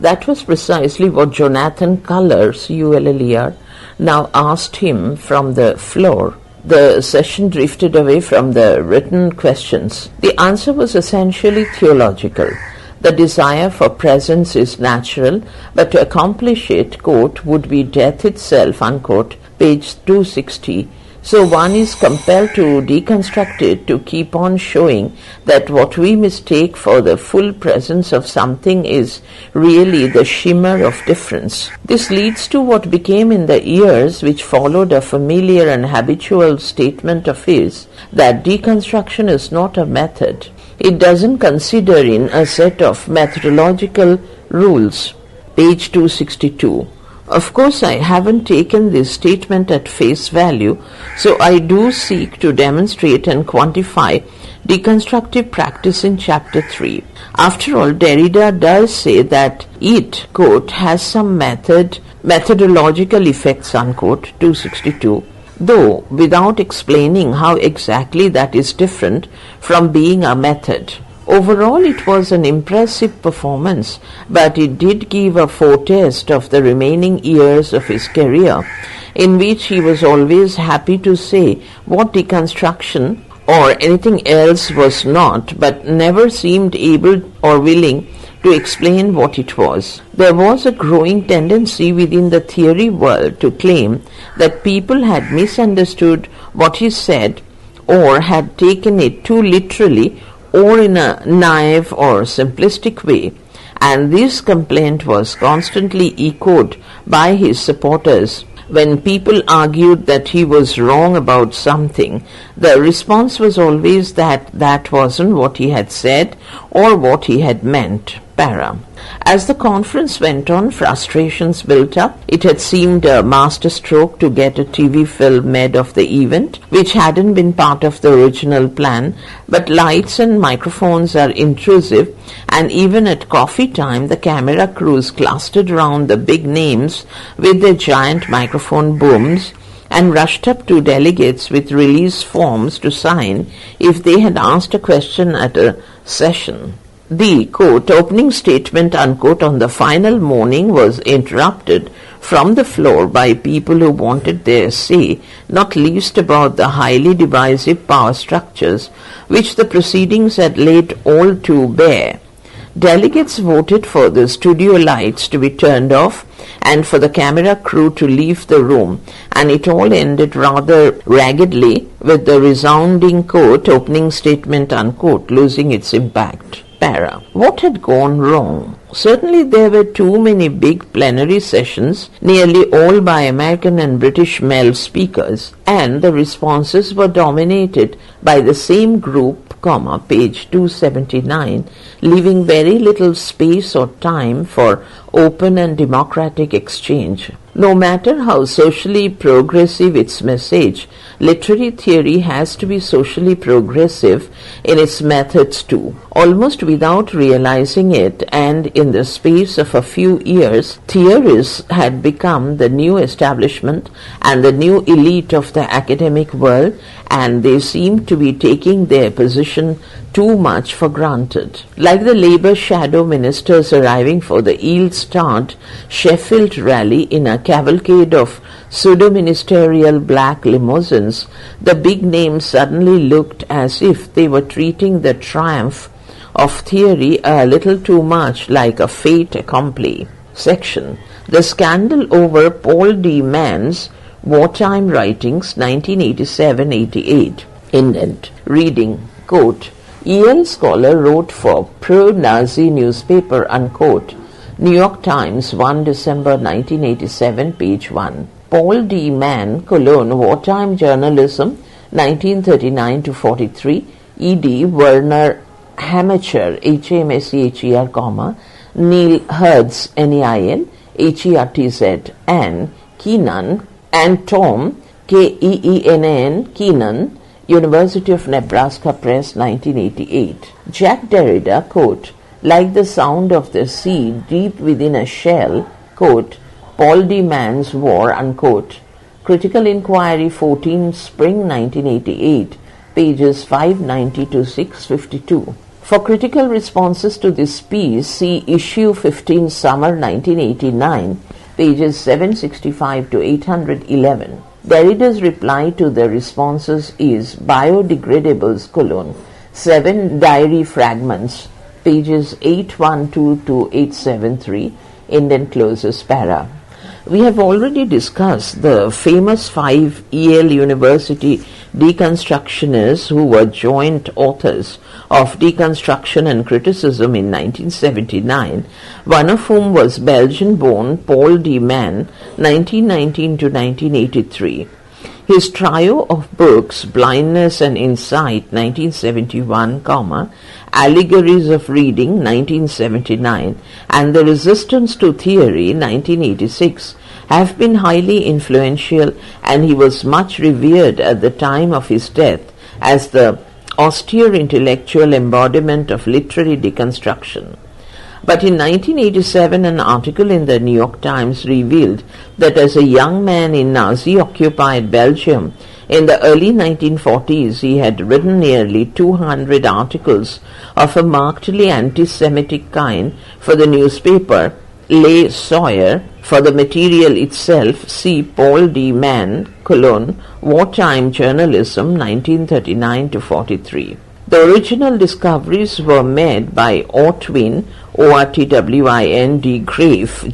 That was precisely what Jonathan Cullers, ULLER, now asked him from the floor. The session drifted away from the written questions. The answer was essentially theological. The desire for presence is natural, but to accomplish it, quote, would be death itself, unquote, page 260. So one is compelled to deconstruct it to keep on showing that what we mistake for the full presence of something is really the shimmer of difference. This leads to what became in the years which followed a familiar and habitual statement of his that deconstruction is not a method. It doesn't consider in a set of methodological rules. Page 262. Of course, I haven't taken this statement at face value, so I do seek to demonstrate and quantify deconstructive practice in Chapter 3. After all, Derrida does say that it, quote, has some methodological effects, unquote, 262, though without explaining how exactly that is different from being a method. Overall, it was an impressive performance, but it did give a foretaste of the remaining years of his career, in which he was always happy to say what deconstruction or anything else was not, but never seemed able or willing to explain what it was. There was a growing tendency within the theory world to claim that people had misunderstood what he said or had taken it too literally or in a naive or simplistic way, and this complaint was constantly echoed by his supporters. When people argued that he was wrong about something, the response was always that that wasn't what he had said or what he had meant. Para. As the conference went on, frustrations built up. It had seemed a masterstroke to get a TV film made of the event, which hadn't been part of the original plan, but lights and microphones are intrusive, and even at coffee time the camera crews clustered around the big names with their giant microphone booms and rushed up to delegates with release forms to sign if they had asked a question at a session. The, quote, opening statement, unquote, on the final morning was interrupted from the floor by people who wanted their say, not least about the highly divisive power structures which the proceedings had laid all too bare. Delegates voted for the studio lights to be turned off and for the camera crew to leave the room, and it all ended rather raggedly with the resounding, quote, opening statement, unquote, losing its impact. Para. What had gone wrong? Certainly there were too many big plenary sessions, nearly all by American and British male speakers, and the responses were dominated by the same group, page 279, leaving very little space or time for open and democratic exchange. No matter how socially progressive its message, literary theory has to be socially progressive in its methods too. Almost without realizing it, and in the space of a few years, theorists had become the new establishment and the new elite of the academic world, and they seemed to be taking their position too much for granted. Like the Labour shadow ministers arriving for the ill-starred Sheffield rally in a cavalcade of pseudo-ministerial black limousines, the big names suddenly looked as if they were treating the triumph of theory a little too much like a fait accompli. Section. The scandal over Paul D. Mann's Wartime Writings, 1987-88. Indent. Reading. Quote, Yale scholar wrote for pro-Nazi newspaper, unquote. New York Times, 1 December 1987, page 1. Paul D. Mann, Cologne, Wartime Journalism, 1939-43, E.D. Werner Hamacher, H-A-M-A-C-H-E-R, Neil Hertz, N-E-I-N, H-E-R-T-Z, and Keenan, and Tom, K-E-E-N-A-N, Keenan, University of Nebraska Press, 1988. Jack Derrida, quote, like the sound of the sea deep within a shell, quote, Paul D. Mann's War, unquote. Critical Inquiry, 14 Spring 1988, pages 590 to 652. For critical responses to this piece, see issue 15, summer 1989, pages 765 to 811. Derrida's reply to the responses is Biodegradables, 7 diary fragments, pages 812 to 873, indent closes para. We have already discussed the famous 5 Yale University deconstructionists who were joint authors of Deconstruction and Criticism in 1979, one of whom was Belgian-born Paul D. Mann, 1919 to 1983. His trio of books, Blindness and Insight, 1971, Allegories of Reading, 1979, and The Resistance to Theory, 1986, have been highly influential, and he was much revered at the time of his death as the austere intellectual embodiment of literary deconstruction. But in 1987, an article in the New York Times revealed that as a young man in Nazi-occupied Belgium in the early 1940s, he had written nearly 200 articles of a markedly anti-Semitic kind for the newspaper Le Sawyer. For the material itself, see Paul D. Mann, Wartime Journalism, 1939 to 43. The original discoveries were made by Ortwin, Ortwin de Graef,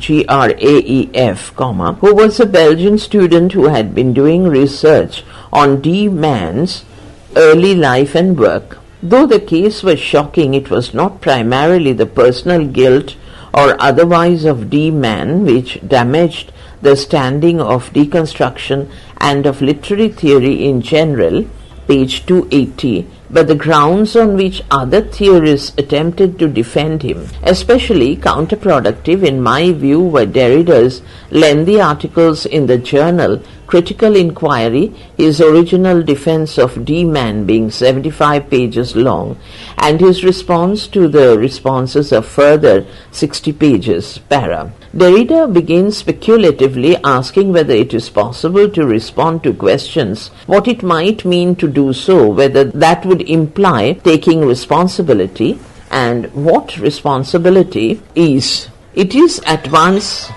Graef, who was a Belgian student who had been doing research on D. Mann's early life and work. Though the case was shocking, it was not primarily the personal guilt or otherwise of D. Mann which damaged the standing of deconstruction and of literary theory in general, page 280, but the grounds on which other theorists attempted to defend him. Especially counterproductive, in my view, were Derrida's lengthy articles in the journal Critical Inquiry, his original defense of D. Mann being 75 pages long, and his response to the responses of further 60 pages, para. Derrida begins speculatively asking whether it is possible to respond to questions, what it might mean to do so, whether that would imply taking responsibility, and what responsibility is. It is at once